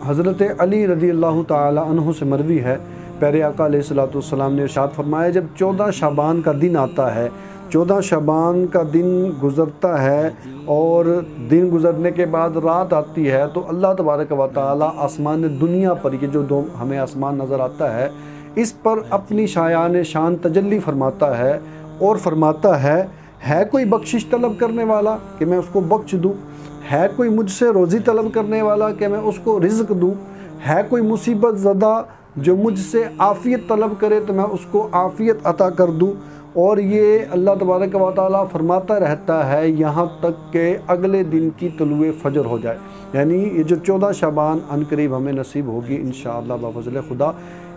हज़रत अली रज़ी अल्लाह ताला अन्हु से मरवी है, प्यारे आका अलैहिस्सलातु वस्सलाम ने इरशाद फरमाया, जब 14 शाबान का दिन आता है, 14 शाबान का दिन गुज़रता है और दिन गुज़रने के बाद रात आती है, तो अल्लाह तबारक व तआला आसमान दुनिया पर, ये जो दो हमें आसमान नज़र आता है, इस पर अपनी शायान शान तजल्ली फरमाता है और फरमाता है कोई बख्शिश तलब करने वाला कि मैं उसको बख्श दूँ, है कोई मुझसे रोज़ी तलब करने वाला कि मैं उसको रिज़्क दूँ, है कोई मुसीबत ज़दा जो मुझसे आफ़ियत तलब करे तो मैं उसको आफ़ियत अता कर दूँ। और ये अल्लाह तबारक व तआला फरमाता रहता है यहाँ तक कि अगले दिन की तुलुए फ़जर हो जाए। यानी ये जो 14 शाबान अनकरीब हमें नसीब होगी इंशाअल्लाह बफ़ज़ल खुदा।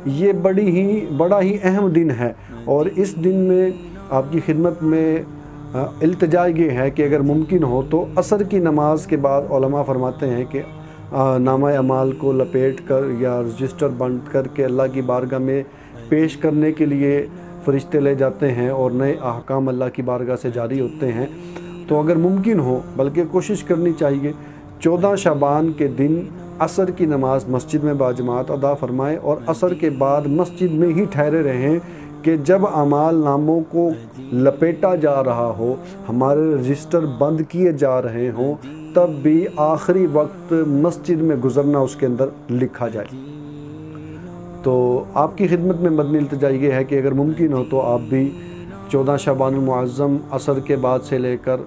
ये बड़ा ही अहम दिन है और इस दिन में आपकी खिदमत में इल्तिजा ये है कि अगर मुमकिन हो तो असर की नमाज के बाद उलमा फरमाते हैं कि नामा अमाल को लपेट कर या रजिस्टर बंद करके अल्लाह की बारगाह में पेश करने के लिए फ़रिश्ते ले जाते हैं और नए अहकाम अल्लाह की बारगाह से जारी होते हैं। तो अगर मुमकिन हो, बल्कि कोशिश करनी चाहिए, 14 शाबान के दिन असर की नमाज मस्जिद में बाजमात अदा फरमाएँ और असर के बाद मस्जिद में ही ठहरे रहें कि जब अमाल नामों को लपेटा जा रहा हो, हमारे रजिस्टर बंद किए जा रहे हों, तब भी आखिरी वक्त मस्जिद में गुज़रना उसके अंदर लिखा जाए। तो आपकी खिदमत में मदनी इल्तिजा ये है कि अगर मुमकिन हो तो आप भी 14 शाबानुल मुअज़्ज़म असर के बाद से लेकर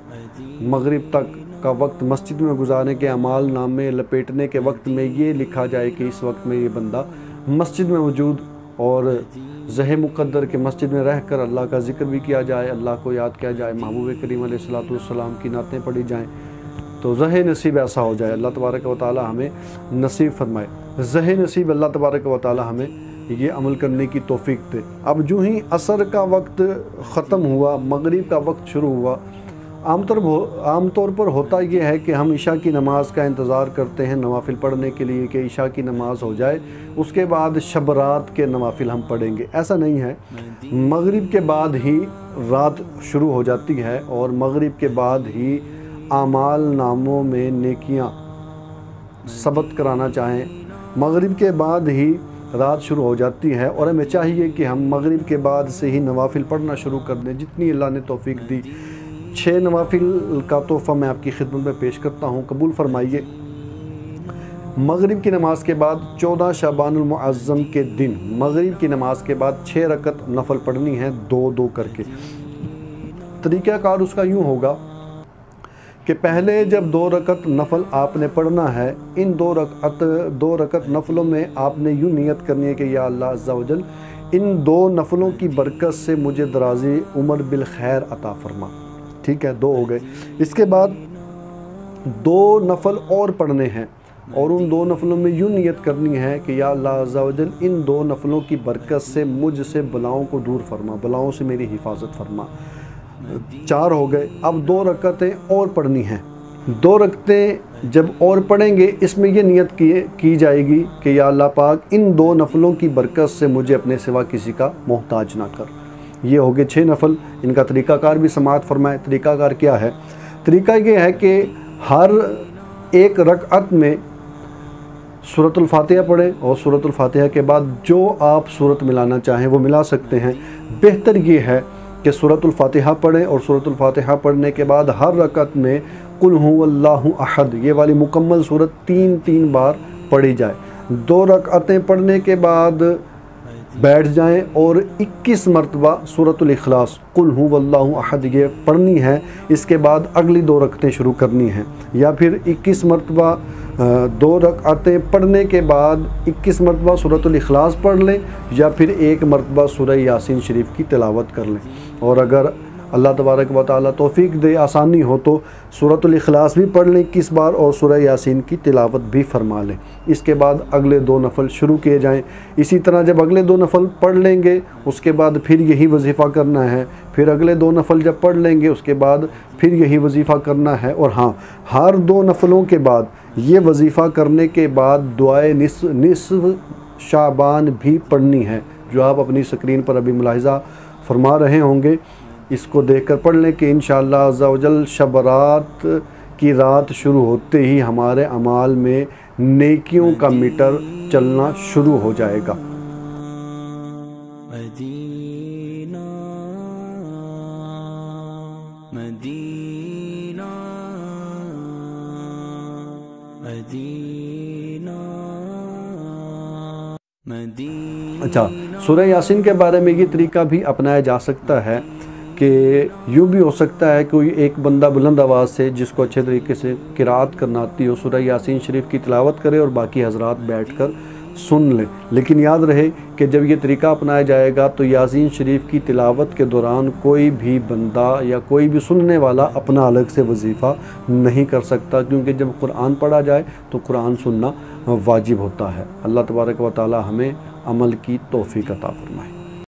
मगरिब तक का वक्त मस्जिद में गुजारने के अमाल नामे लपेटने के वक्त में ये लिखा जाए कि इस वक्त में ये बंदा मस्जिद में मौजूद, और ज़ह मुक़द्दर के मस्जिद में रहकर अल्लाह का ज़िक्र भी किया जाए, अल्लाह को याद किया जाए, महबूब करीम अलैहिस्सलातु वस्सलाम की नातें पढ़ी जाएँ, तो ज़ह नसीब ऐसा हो जाए। अल्लाह तबारक व तआला हमें नसीब फरमाए। ज़ह नसीब अल्लाह तबारक व तआला हमें ये अमल करने की तौफ़ीक दे। अब जो ही असर का वक्त ख़त्म हुआ, मगरिब का वक्त शुरू हुआ, आमतौर पर होता यह है कि हम इशा की नमाज़ का इंतज़ार करते हैं नवाफिल पढ़ने के लिए कि इशा की नमाज़ हो जाए, उसके बाद शब रात के नवाफिल हम पढ़ेंगे। ऐसा नहीं है, मगरिब के बाद ही रात शुरू हो जाती है और मगरिब के बाद ही आमाल नामों में नेकियां सबत कराना चाहें, मगरिब के बाद ही रात शुरू हो जाती है और हमें चाहिए कि हम मगरिब के बाद से ही नवाफिल पढ़ना शुरू कर दें जितनी अल्लाह ने तौफ़ीक दी। 6 नवाफिल का तोहफ़ा मैं आपकी खिदमत में पेश करता हूँ, कबूल फरमाइए। मगरिब की नमाज़ के बाद 14 शाबानुल मुअज़्ज़म के दिन मगरिब की नमाज़ के बाद 6 रकत नफल पढ़नी है, 2-2 करके। तरीक़ाकार उसका यूँ होगा कि पहले जब 2 रकत नफल आपने पढ़ना है, इन 2 रकत नफलों में आपने यूँ नियत करनी है कि या अल्लाह अज़्ज़ा वजल इन 2 नफलों की बरकत से मुझे दराज़ी उम्र बिल खैर अता फरमा। ठीक है, 2 हो गए। इसके बाद 2 नफल और पढ़ने हैं और उन 2 नफलों में यूँ नियत करनी है कि या अल्लाह अज़्ज़ा वजल इन 2 नफलों की बरकत से मुझसे बलाओं को दूर फरमा, बलाओं से मेरी हिफाजत फरमा। 4 हो गए। अब 2 रकतें और पढ़नी हैं। 2 रकतें जब और पढ़ेंगे, इसमें यह नियत की जाएगी कि या अल्लाह पाक इन 2 नफलों की बरकत से मुझे अपने सिवा किसी का मोहताज ना कर। ये हो गए 6 नफल। इनका तरीक़ाकार भी समाअत फरमाए। तरीक़ाकार क्या है? तरीक़ा ये है कि हर एक रकअत में सूरतुल फातिहा पढ़ें और सूरतुल फातिहा के बाद जो आप सूरत मिलाना चाहें वो मिला सकते हैं। बेहतर ये है कि सूरतुल फातिहा पढ़ें और सूरतुल फातिहा पढ़ने के बाद हर रकत में कुल हुवल्लाहु अहद ये वाली मुकम्मल सूरत 3-3 बार पढ़ी जाए। 2 रकअतें पढ़ने के बाद बैठ जाएं और 21 मरतबा सूरतुल इखलास कुल हुवल्लाहु अहद ये पढ़नी है। इसके बाद अगली 2 रकतें शुरू करनी हैं, या फिर 21 मरतबा 2 रकअतें पढ़ने के बाद 21 मरतबा सूरतुल इखलास पढ़ लें, या फिर 1 मरतबा सूरह यासीन शरीफ की तिलावत कर लें। और अगर अल्लाह तबारक व तआला तौफ़ीक दे, आसानी हो तो सूरतुल इखलास भी पढ़ लें 21 बार और सूरह यासीन की तिलावत भी फरमा लें। इसके बाद अगले 2 नफल शुरू किए जाएं। इसी तरह जब अगले 2 नफल पढ़ लेंगे उसके बाद फिर यही वजीफ़ा करना है। फिर अगले 2 नफल जब पढ़ लेंगे उसके बाद फिर यही वजीफ़ा करना है। और हाँ, हर 2 नफलों के बाद ये वजीफ़ा करने के बाद दुआए निस्फ़ शाबान भी पढ़नी है, जो आप अपनी स्क्रीन पर अभी मुलाहिज़ा फरमा रहे होंगे। इसको देखकर पढ़ लें कि इंशाअल्लाह अज़्ज़ा वजल शब रात की रात शुरू होते ही हमारे अमाल में नेकियों का मीटर चलना शुरू हो जाएगा। Medina Medina Medina Medina. अच्छा, सूरह यासीन के बारे में ये तरीका भी अपनाया जा सकता है कि यूँ भी हो सकता है कोई एक बंदा बुलंद आवाज़ से, जिसको अच्छे तरीके से किरात करना आती हो, सूरह यासीन शरीफ की तिलावत करे और बाकी हजरात बैठकर सुन लें। लेकिन याद रहे कि जब ये तरीका अपनाया जाएगा तो यासीन शरीफ की तिलावत के दौरान कोई भी बंदा या कोई भी सुनने वाला अपना अलग से वजीफ़ा नहीं कर सकता, क्योंकि जब कुरान पढ़ा जाए तो कुरान सुनना वाजिब होता है। अल्लाह तबारक व तआला हमें अमल की तौफीक अता फरमाए।